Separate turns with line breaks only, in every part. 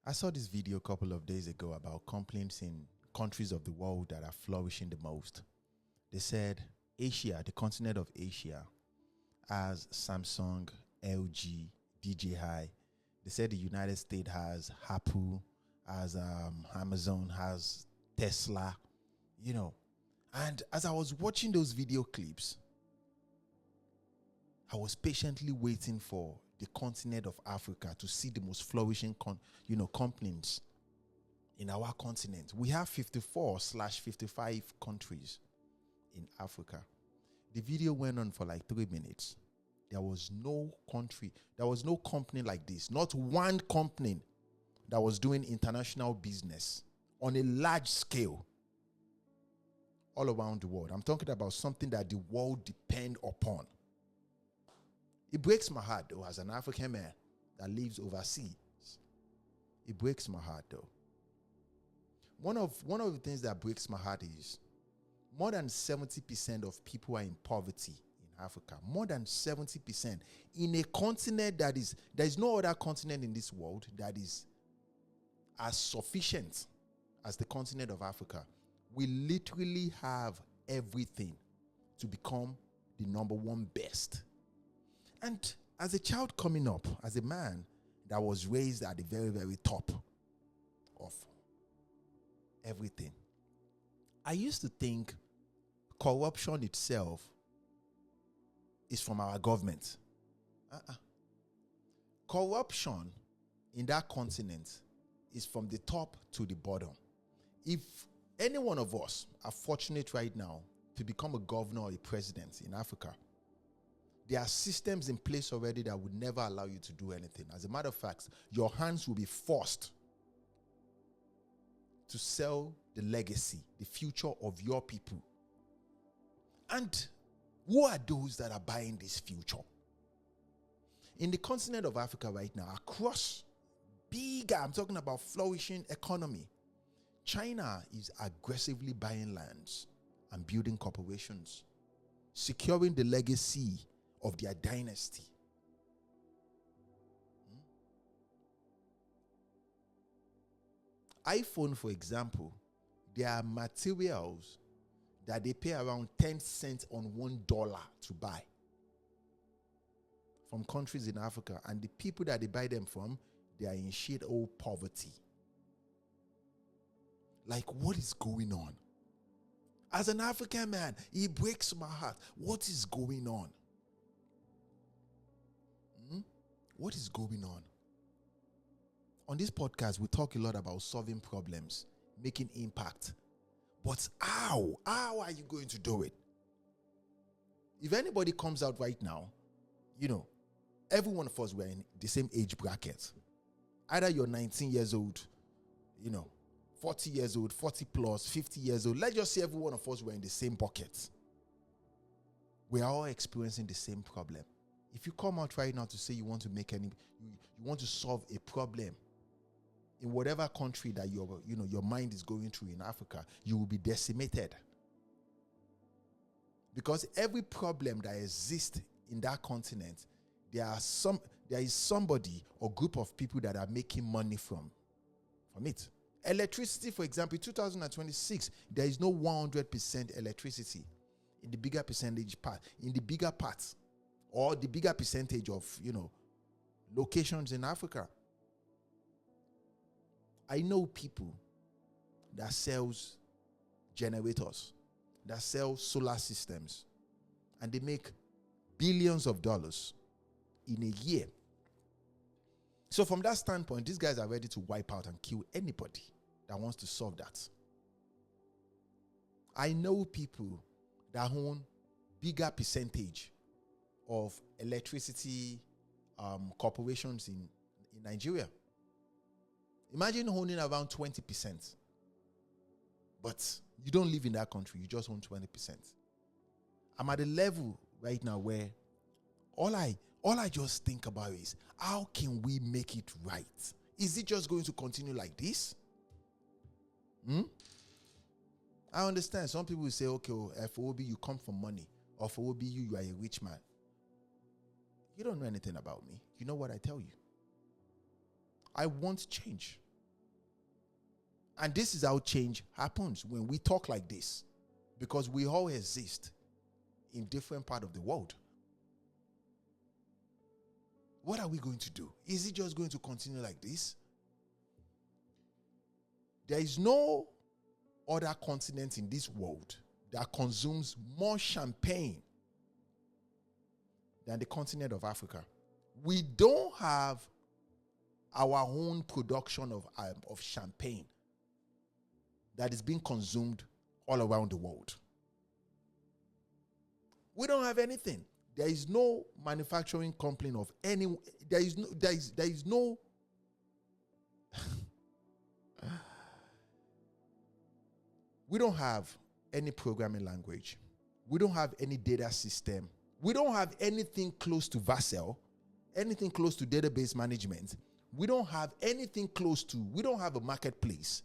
I saw this video a couple of days ago about complaints in countries of the world that are flourishing the most. They said Asia, the continent of Asia, has Samsung, LG, DJI. They said the United States has Apple, has Amazon, has Tesla, And as I was watching those video clips, I was patiently waiting for the continent of Africa to see the most flourishing companies in our continent. We have 54/55 countries in Africa. The video went on for like 3 minutes. There was no company like this, not one company that was doing international business on a large scale all around the world. I'm talking about something that the world depend upon. It breaks my heart, though, as an African man that lives overseas. It breaks my heart, though. One of the things that breaks my heart is more than 70% of people are in poverty in Africa. More than 70% in a continent there is no other continent in this world that is as sufficient as the continent of Africa. We literally have everything to become the number one best. And as a child coming up, as a man that was raised at the very, very top of everything, I used to think corruption itself is from our government. Corruption in that continent is from the top to the bottom. If any one of us are fortunate right now to become a governor or a president in Africa, there are systems in place already that would never allow you to do anything. As a matter of fact, your hands will be forced to sell the legacy, the future of your people. And who are those that are buying this future? In the continent of Africa right now, across I'm talking about flourishing economy, China is aggressively buying lands and building corporations, securing the legacy of their dynasty. iPhone, for example, there are materials that they pay around 10 cents on $1 to buy from countries in Africa, and the people that they buy them from, they are in shit old poverty. Like, what is going on? As an African man, it breaks my heart. What is going on? What is going on? On this podcast, we talk a lot about solving problems, making impact. But how? How are you going to do it? If anybody comes out right now, every one of us were in the same age bracket. Either you're 19 years old, 40 years old, 40 plus, 50 years old. Let's just say every one of us were in the same bucket. We are all experiencing the same problem. If you come out right now to say you want to you want to solve a problem in whatever country that your mind is going through in Africa, you will be decimated. Because every problem that exists in that continent, there is somebody or group of people that are making money from it. Electricity, for example, in 2026, there is no 100% electricity in the bigger parts, or the bigger percentage of, locations in Africa. I know people that sells generators, that sell solar systems, and they make billions of dollars in a year. So from that standpoint, these guys are ready to wipe out and kill anybody that wants to solve that. I know people that own bigger percentage of electricity corporations in Nigeria. Imagine owning around 20%. But you don't live in that country, you just own 20%. I'm at a level right now where all I just think about is, how can we make it right? Is it just going to continue like this? I understand. Some people will say, okay, for Obi, you come from money. Or for Obi, you are a rich man. You don't know anything about me. You know what I tell you? I want change. And this is how change happens when we talk like this, because we all exist in different part of the world. What are we going to do? Is it just going to continue like this? There is no other continent in this world that consumes more champagne than the continent of Africa. We don't have our own production of champagne that is being consumed all around the world. We don't have anything. There is no manufacturing company of any. There is no. We don't have any programming language. We don't have any data system. We don't have anything close to Vassal, anything close to database management. We don't have anything close to. We don't have a marketplace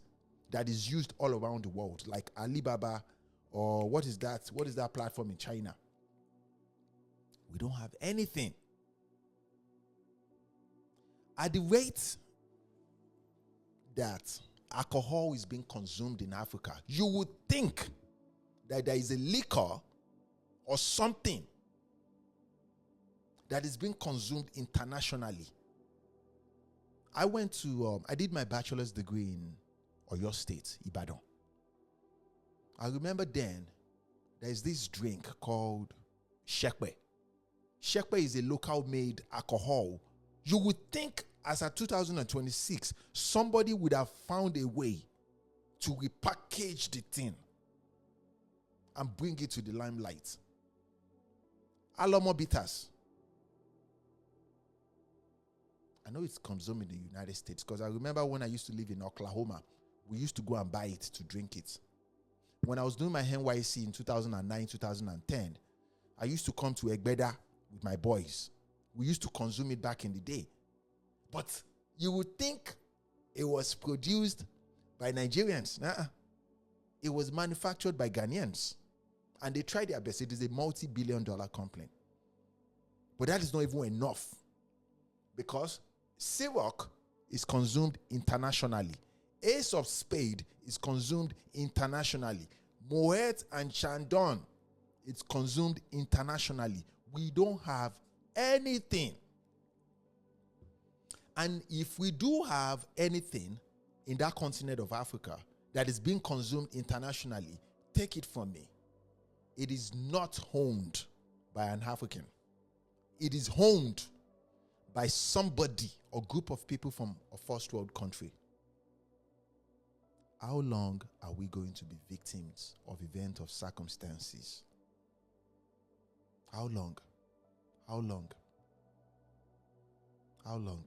that is used all around the world, like Alibaba, or what is that? What is that platform in China? We don't have anything. At the rate that alcohol is being consumed in Africa, you would think that there is a liquor or something that is being consumed internationally. I did my bachelor's degree in Oyo State, Ibadan. I remember then, there's this drink called Shekwe. Shekwe is a local-made alcohol. You would think, as of 2026, somebody would have found a way to repackage the thing and bring it to the limelight. Alomo bitters. I know it's consumed in the United States because I remember when I used to live in Oklahoma, we used to go and buy it to drink it. When I was doing my NYC in 2009, 2010, I used to come to Egbeda with my boys. We used to consume it back in the day. But you would think it was produced by Nigerians. It was manufactured by Ghanaians. And they tried their best. It is a multi-billion-dollar company. But that is not even enough. Because Ciroc is consumed internationally. Ace of Spade is consumed internationally. Moet and Chandon, it's consumed internationally. We don't have anything. And if we do have anything in that continent of Africa that is being consumed internationally, take it from me, it is not owned by an African. It is owned by somebody or group of people from a first world country. How long are we going to be victims of event of circumstances? How long? How long? How long?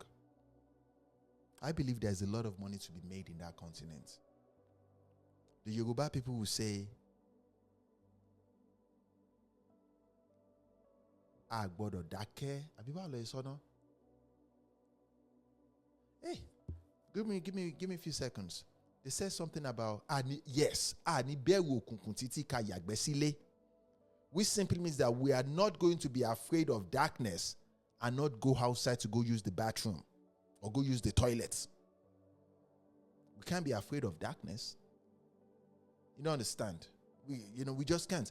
I believe there's a lot of money to be made in that continent. The Yoruba people will say, "Agbodo dake." Abiba lo isono. Hey, give me a few seconds. They said something about which simply means that we are not going to be afraid of darkness and not go outside to go use the bathroom or go use the toilets. We can't be afraid of darkness. You don't understand? We just can't.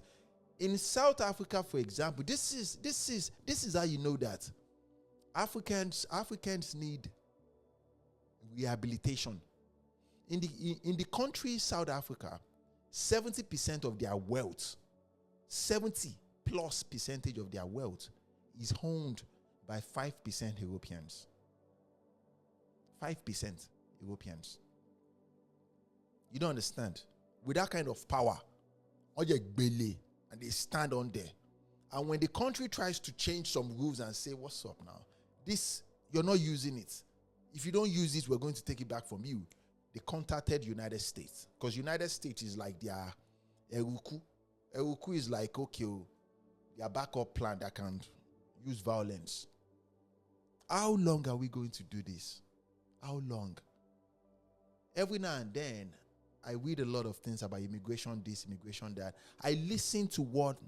In South Africa, for example, this is how you know that Africans need rehabilitation. In the country South Africa, 70% of their wealth, 70+ percentage of their wealth is owned by 5% Europeans. 5% Europeans. You don't understand? With that kind of power, and they stand on there. And when the country tries to change some rules and say, "What's up now? This, you're not using it. If you don't use it, we're going to take it back from you." They contacted United States, because United States is like their Eruku. Eruku is like, okay, their backup plan that can use violence. How long are we going to do this? How long? Every now and then, I read a lot of things about immigration this, immigration that. I listen to what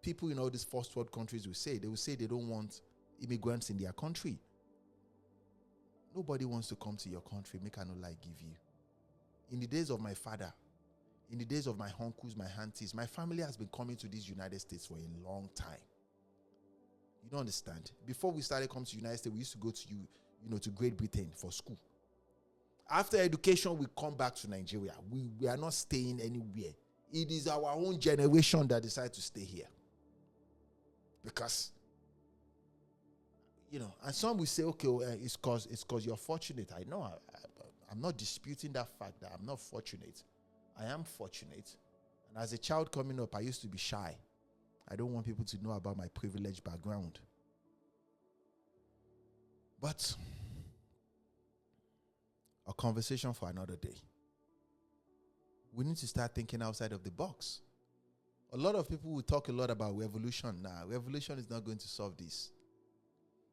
people in all these first world countries will say. They will say they don't want immigrants in their country. Nobody wants to come to your country. Make I no lie give you. In the days of my father, in the days of my uncles, my aunties, my family has been coming to these United States for a long time. You don't understand. Before we started coming to the United States, we used to go to to Great Britain for school. After education, we come back to Nigeria. We are not staying anywhere. It is our own generation that decide to stay here. Because, and some will say, okay, it's cause you're fortunate. I know, I'm not disputing that fact that I'm not fortunate. I am fortunate. And as a child coming up, I used to be shy. I don't want people to know about my privileged background. But a conversation for another day. We need to start thinking outside of the box. A lot of people will talk a lot about revolution now. Revolution is not going to solve this.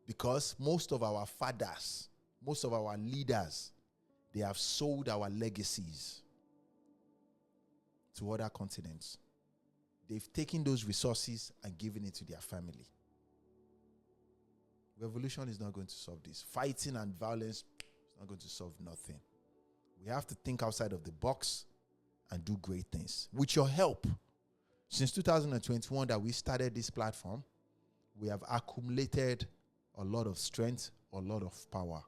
Because most of our fathers, most of our leaders, they have sold our legacies to other continents. They've taken those resources and given it to their family. Revolution is not going to solve this. Fighting and violence is not going to solve nothing. We have to think outside of the box and do great things. With your help, since 2021 that we started this platform, we have accumulated a lot of strength, a lot of power.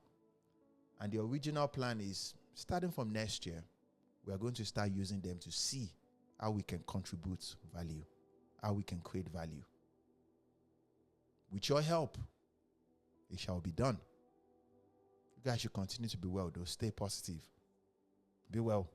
And the original plan is, starting from next year, we are going to start using them to see how we can contribute value, how we can create value. With your help, it shall be done. You guys should continue to be well, though. Stay positive. Be well.